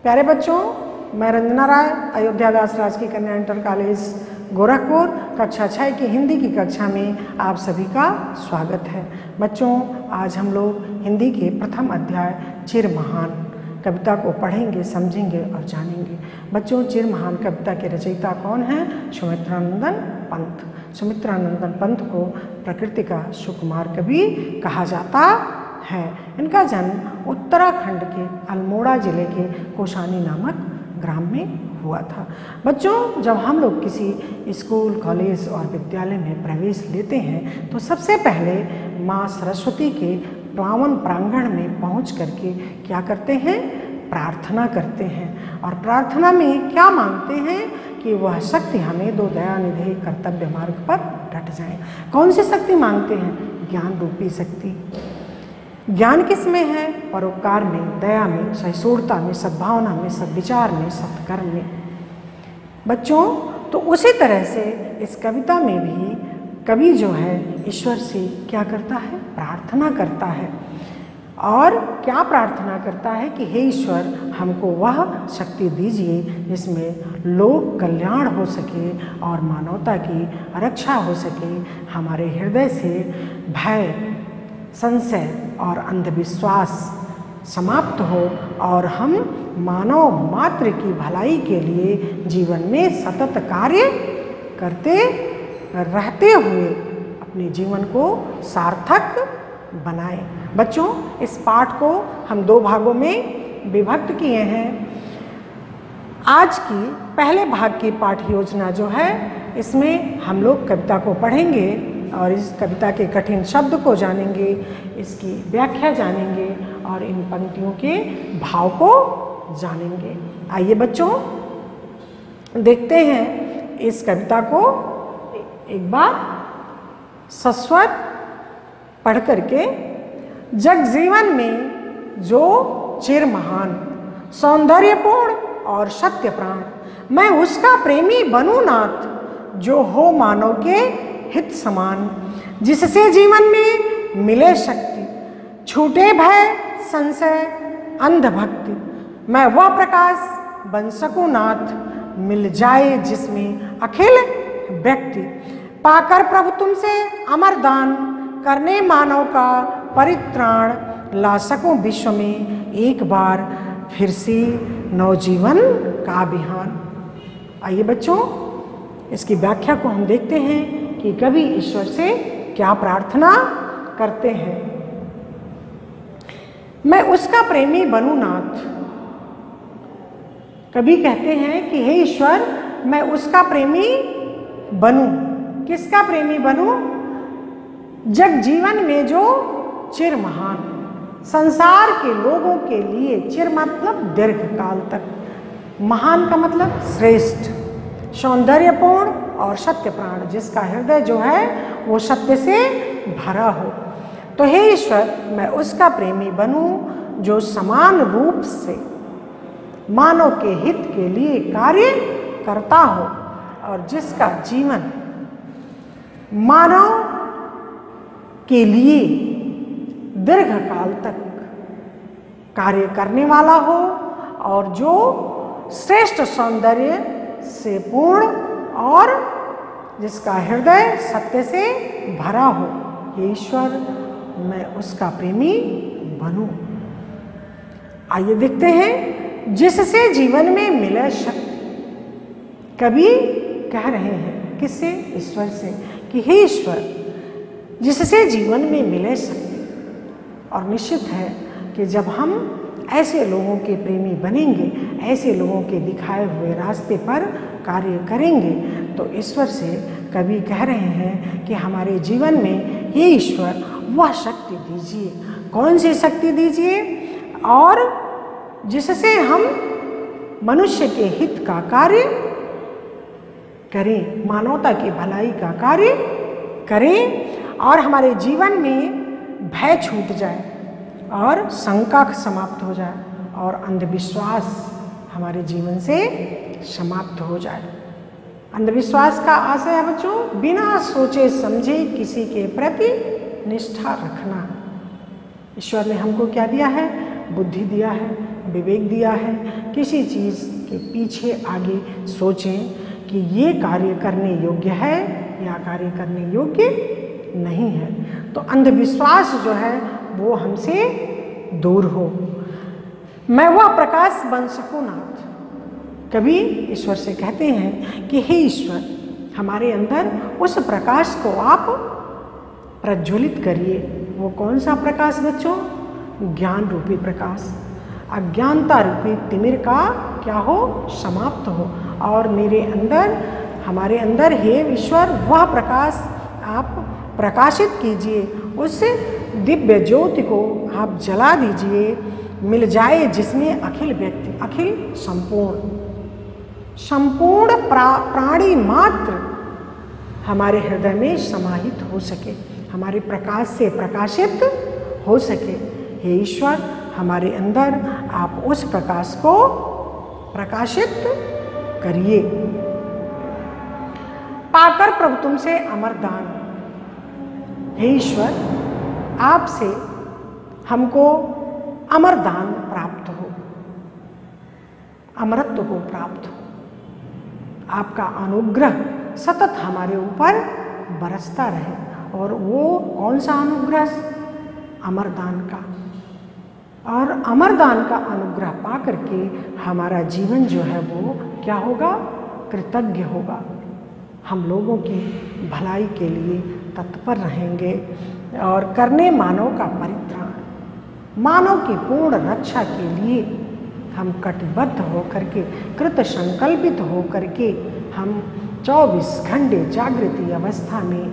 प्यारे बच्चों, मैं रंजना राय अयोध्या दास राजकीय कन्या इंटर कॉलेज गोरखपुर कक्षा 6 की हिंदी की कक्षा में आप सभी का स्वागत है। बच्चों, आज हम लोग हिंदी के प्रथम अध्याय चिर महान कविता को पढ़ेंगे, समझेंगे और जानेंगे। बच्चों, चिर महान कविता के रचयिता कौन हैं? सुमित्रानंदन पंत। सुमित्रानंदन पंत को प्रकृति का सुकुमार कवि कहा जाता है। इनका जन्म उत्तराखंड के अल्मोड़ा जिले के कोसानी नामक ग्राम में हुआ था। बच्चों, जब हम लोग किसी स्कूल, कॉलेज और विद्यालय में प्रवेश लेते हैं तो सबसे पहले माँ सरस्वती के पावन प्रांगण में पहुंच करके क्या करते हैं? प्रार्थना करते हैं। और प्रार्थना में क्या मांगते हैं? कि वह शक्ति हमें दो, दयानिधि कर्तव्य मार्ग पर डट जाए। कौन सी शक्ति मांगते हैं? ज्ञान रूपी शक्ति। ज्ञान किस में है? परोपकार में, दया में, सहिष्णुता में, सद्भावना में, सद्विचार में, सत्कर्म में। बच्चों, तो उसी तरह से इस कविता में भी कवि जो है ईश्वर से क्या करता है? प्रार्थना करता है। और क्या प्रार्थना करता है? कि हे ईश्वर, हमको वह शक्ति दीजिए जिसमें लोक कल्याण हो सके और मानवता की रक्षा हो सके। हमारे हृदय से भय, संशय और अंधविश्वास समाप्त हो और हम मानव मात्र की भलाई के लिए जीवन में सतत कार्य करते रहते हुए अपने जीवन को सार्थक बनाएं। बच्चों, इस पाठ को हम दो भागों में विभक्त किए हैं। आज की पहले भाग की पाठ योजना जो है, इसमें हम लोग कविता को पढ़ेंगे और इस कविता के कठिन शब्द को जानेंगे, इसकी व्याख्या जानेंगे और इन पंक्तियों के भाव को जानेंगे। आइए बच्चों, देखते हैं इस कविता को एक बार सस्वर पढ़ करके। जग जीवन में जो चिर महान, सौंदर्यपूर्ण और सत्य प्राण, मैं उसका प्रेमी बनूं नाथ, जो हो मानव के हित समान, जिससे जीवन में मिले शक्ति, छूटे भय, संशय, अंधभक्ति। मैं वह प्रकाश बन सकूं नाथ, मिल जाए जिसमें अखिल व्यक्ति। पाकर प्रभु तुमसे अमर दान, करने मानव का परित्राण, ला सकूं विश्व में एक बार फिर से नवजीवन का अभियान। आइए बच्चों, इसकी व्याख्या को हम देखते हैं कि कवि ईश्वर से क्या प्रार्थना करते हैं। मैं उसका प्रेमी बनूं नाथ। कवि कहते हैं कि हे ईश्वर, मैं उसका प्रेमी बनूं। किसका प्रेमी बनूं? जग जीवन में जो चिर महान, संसार के लोगों के लिए, चिर मतलब दीर्घ काल तक, महान का मतलब श्रेष्ठ, सौंदर्यपूर्ण और सत्य प्राण, जिसका हृदय जो है वो सत्य से भरा हो। तो हे ईश्वर, मैं उसका प्रेमी बनूं जो समान रूप से मानव के हित के लिए कार्य करता हो और जिसका जीवन मानव के लिए दीर्घ काल तक कार्य करने वाला हो और जो श्रेष्ठ सौंदर्य से पूर्ण और जिसका हृदय सत्य से भरा हो। हे ईश्वर, मैं उसका प्रेमी बनूं। आइए देखते हैं, जिससे जीवन में मिले शक्ति। कवि कह रहे हैं किससे? ईश्वर से, कि हे ईश्वर, जिससे जीवन में मिले शक्ति। और निश्चित है कि जब हम ऐसे लोगों के प्रेमी बनेंगे, ऐसे लोगों के दिखाए हुए रास्ते पर कार्य करेंगे, तो ईश्वर से कवि कह रहे हैं कि हमारे जीवन में हे ईश्वर वह शक्ति दीजिए। कौन सी शक्ति दीजिए? और जिससे हम मनुष्य के हित का कार्य करें, मानवता की भलाई का कार्य करें और हमारे जीवन में भय छूट जाए और शंका समाप्त हो जाए और अंधविश्वास हमारे जीवन से समाप्त हो जाए। अंधविश्वास का आशय है बच्चों, बिना सोचे समझे किसी के प्रति निष्ठा रखना। ईश्वर ने हमको क्या दिया है? बुद्धि दिया है, विवेक दिया है। किसी चीज़ के पीछे आगे सोचें कि ये कार्य करने योग्य है या कार्य करने योग्य नहीं है, तो अंधविश्वास जो है वो हमसे दूर हो। मैं वह प्रकाश बन सकूं नाथ। कभी ईश्वर से कहते हैं कि हे ईश्वर, हमारे अंदर उस प्रकाश को आप प्रज्वलित करिए। वो कौन सा प्रकाश बच्चों? ज्ञान रूपी प्रकाश। अज्ञानता रूपी तिमिर का क्या हो? समाप्त हो। और मेरे अंदर, हमारे अंदर हे ईश्वर, वह प्रकाश आप प्रकाशित कीजिए। उस दिव्य ज्योति को आप जला दीजिए, मिल जाए जिसमें अखिल व्यक्ति, अखिल संपूर्ण प्राणी मात्र हमारे हृदय में समाहित हो सके, हमारे प्रकाश से प्रकाशित हो सके। हे ईश्वर, हमारे अंदर आप उस प्रकाश को प्रकाशित करिए। पाकर प्रभु तुमसे अमर दान। हे ईश्वर, आपसे हमको अमर दान प्राप्त हो, अमरत्व को प्राप्त हो। आपका अनुग्रह सतत हमारे ऊपर बरसता रहे। और वो कौन सा अनुग्रह? अमरदान का। और अमरदान का अनुग्रह पा करके हमारा जीवन जो है वो क्या होगा? कृतज्ञ होगा। हम लोगों की भलाई के लिए तत्पर रहेंगे और करने मानव का परित्राण, मानव की पूर्ण रक्षा के लिए हम कटिबद्ध होकर के, कृत संकल्पित होकर के हम 24 घंटे जागृति अवस्था में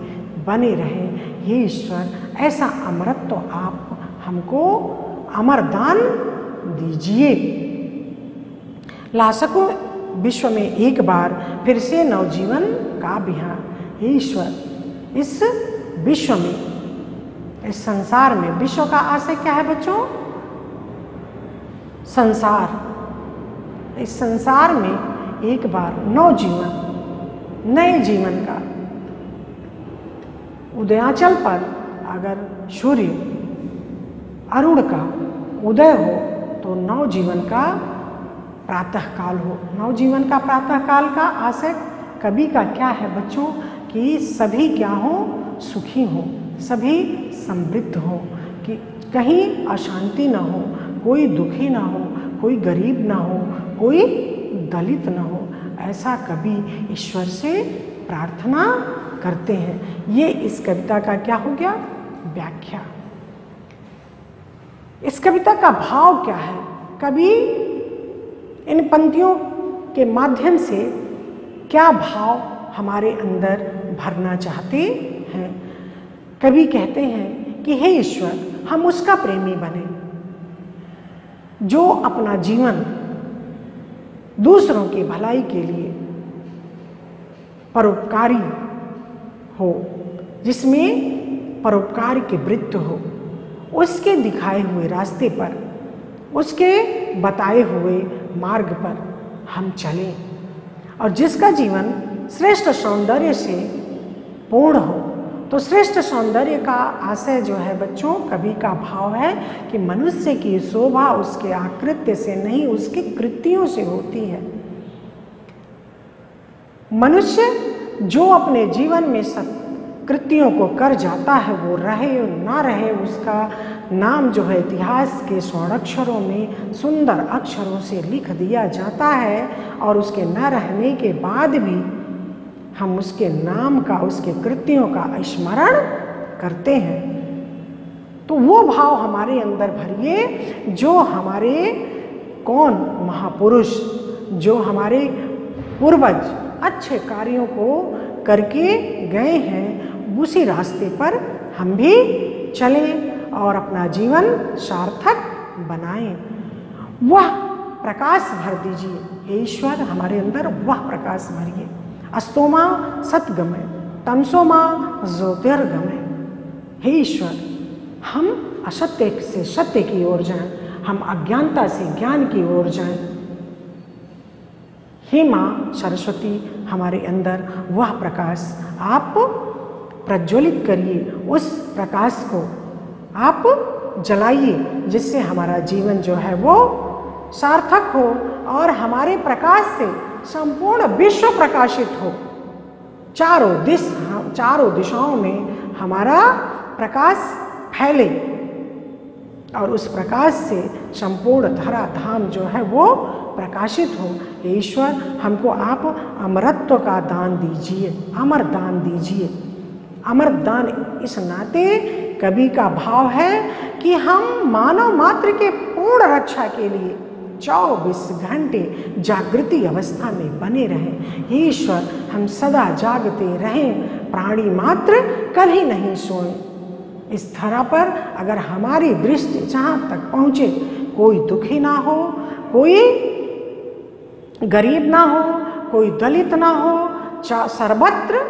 बने रहें। हे ईश्वर, ऐसा अमरत्व आप हमको अमरदान दीजिए। ला सकूं विश्व में एक बार फिर से नवजीवन का बिहार। हे ईश्वर, इस विश्व में, इस संसार में, विश्व का आशय क्या है बच्चों? संसार। इस संसार में एक बार नवजीवन, नए जीवन का उदयाचल पर अगर सूर्य अरुण का उदय हो तो नवजीवन का प्रातः काल हो। नवजीवन का प्रातः काल का आशय कवि का क्या है बच्चों? कि सभी क्या हो? सुखी हो, सभी समृद्ध हो, कि कहीं अशांति ना हो, कोई दुखी ना हो, कोई गरीब ना हो, कोई दलित ना हो। ऐसा कवि ईश्वर से प्रार्थना करते हैं। ये इस कविता का क्या हो गया? व्याख्या। इस कविता का भाव क्या है? कवि इन पंक्तियों के माध्यम से क्या भाव हमारे अंदर भरना चाहते हैं? कवि कहते हैं कि हे ईश्वर, हम उसका प्रेमी बने जो अपना जीवन दूसरों की भलाई के लिए परोपकारी हो, जिसमें परोपकार की वृत्ति हो, उसके दिखाए हुए रास्ते पर, उसके बताए हुए मार्ग पर हम चलें, और जिसका जीवन श्रेष्ठ सौंदर्य से पूर्ण हो। तो श्रेष्ठ सौंदर्य का आशय जो है बच्चों, कवि का भाव है कि मनुष्य की शोभा उसके आकृत्य से नहीं, उसके कृत्यों से होती है। मनुष्य जो अपने जीवन में कृत्यों को कर जाता है, वो रहे ना रहे, उसका नाम जो है इतिहास के स्वर्णाक्षरों में सुंदर अक्षरों से लिख दिया जाता है। और उसके न रहने के बाद भी हम उसके नाम का, उसके कृत्यों का स्मरण करते हैं। तो वो भाव हमारे अंदर भरिए जो हमारे कौन महापुरुष, जो हमारे पूर्वज अच्छे कार्यों को करके गए हैं, उसी रास्ते पर हम भी चलें और अपना जीवन सार्थक बनाएं। वह प्रकाश भर दीजिए हे ईश्वर, हमारे अंदर वह प्रकाश भरिए। अस्तोमा सतगमय, तमसोमा ज्योतिर्गमय। हे ईश्वर, हम असत्य से सत्य की ओर जाएं, हम अज्ञानता से ज्ञान की ओर जाएं। हे माँ सरस्वती, हमारे अंदर वह प्रकाश आप प्रज्वलित करिए, उस प्रकाश को आप जलाइए, जिससे हमारा जीवन जो है वो सार्थक हो और हमारे प्रकाश से संपूर्ण विश्व प्रकाशित हो। चारों दिशाओं में हमारा प्रकाश फैले और उस प्रकाश से संपूर्ण धरा धाम जो है वो प्रकाशित हो। ईश्वर, हमको आप अमरत्व का दान दीजिए, अमर दान दीजिए। अमर दान इस नाते कवि का भाव है कि हम मानव मात्र के पूर्ण रक्षा के लिए 24 घंटे जागृति अवस्था में बने रहें। ईश्वर, हम सदा जागते रहें, प्राणी मात्र कभी नहीं सोएं। इस धरा पर अगर हमारी दृष्टि जहाँ तक पहुँचे, कोई दुखी ना हो, कोई गरीब ना हो, कोई दलित ना हो, सर्वत्र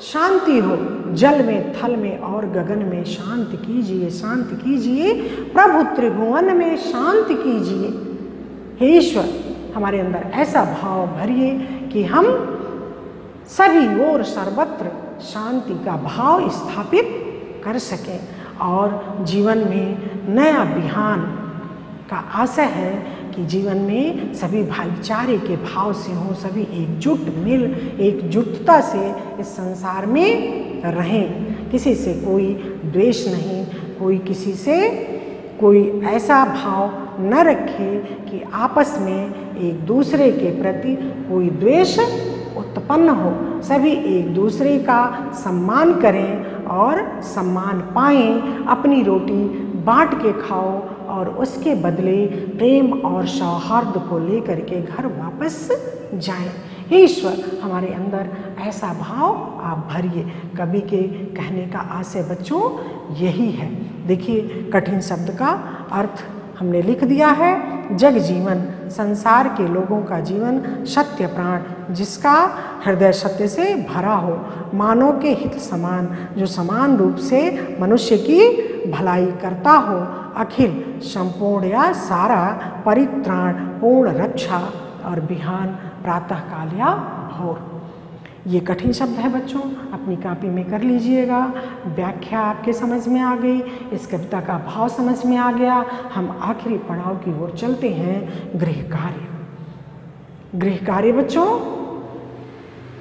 शांति हो। जल में, थल में और गगन में शांति कीजिए, शांति कीजिए। प्रभु त्रिभुवन में शांति कीजिए। हे ईश्वर, हमारे अंदर ऐसा भाव भरिए कि हम सभी ओर सर्वत्र शांति का भाव स्थापित कर सकें और जीवन में नया बिहान का आशय है कि जीवन में सभी भाईचारे के भाव से हों, सभी एकजुटता से इस संसार में रहें। किसी से कोई द्वेष नहीं, कोई किसी से कोई ऐसा भाव न रखे कि आपस में एक दूसरे के प्रति कोई द्वेष उत्पन्न हो। सभी एक दूसरे का सम्मान करें और सम्मान पाएं। अपनी रोटी बांट के खाओ और उसके बदले प्रेम और सौहार्द को लेकर के घर वापस जाएं। ईश्वर, हमारे अंदर ऐसा भाव आप भरिए। कवि के कहने का आशय बच्चों यही है। देखिए, कठिन शब्द का अर्थ हमने लिख दिया है। जग जीवन, संसार के लोगों का जीवन सत्य प्राण, जिसका हृदय सत्य से भरा हो, मानव के हित समान, जो समान रूप से मनुष्य की भलाई करता हो, अखिल संपूर्ण या सारा परित्राण, पूर्ण रक्षा और बिहान प्रातः काल या भोर। ये कठिन शब्द है बच्चों, अपनी कॉपी में कर लीजिएगा। व्याख्या आपके समझ में आ गई, इस कविता का भाव समझ में आ गया। हम आखिरी पड़ाव की ओर चलते हैं, गृह कार्य। गृह कार्य बच्चों,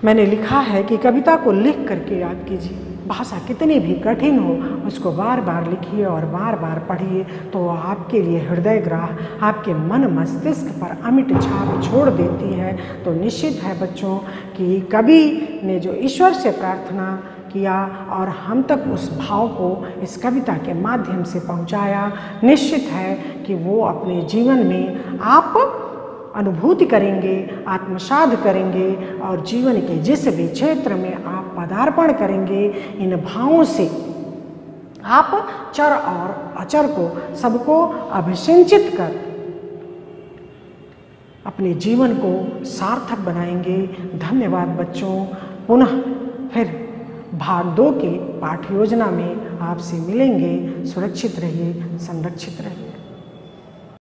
मैंने लिखा है कि कविता को लिख करके याद कीजिए। भाषा कितनी भी कठिन हो, उसको बार बार लिखिए और बार बार पढ़िए, तो आपके लिए हृदयग्राह, आपके मन मस्तिष्क पर अमिट छाप छोड़ देती है। तो निश्चित है बच्चों कि कवि ने जो ईश्वर से प्रार्थना किया और हम तक उस भाव को इस कविता के माध्यम से पहुंचाया, निश्चित है कि वो अपने जीवन में आप अनुभूति करेंगे, आत्मसात करेंगे और जीवन के जिस भी क्षेत्र में आप पदार्पण करेंगे, इन भावों से आप चर और अचर को सबको अभिसिंचित कर अपने जीवन को सार्थक बनाएंगे। धन्यवाद बच्चों। पुनः फिर भाग 2 के पाठ योजना में आपसे मिलेंगे। सुरक्षित रहिए, संरक्षित रहिए।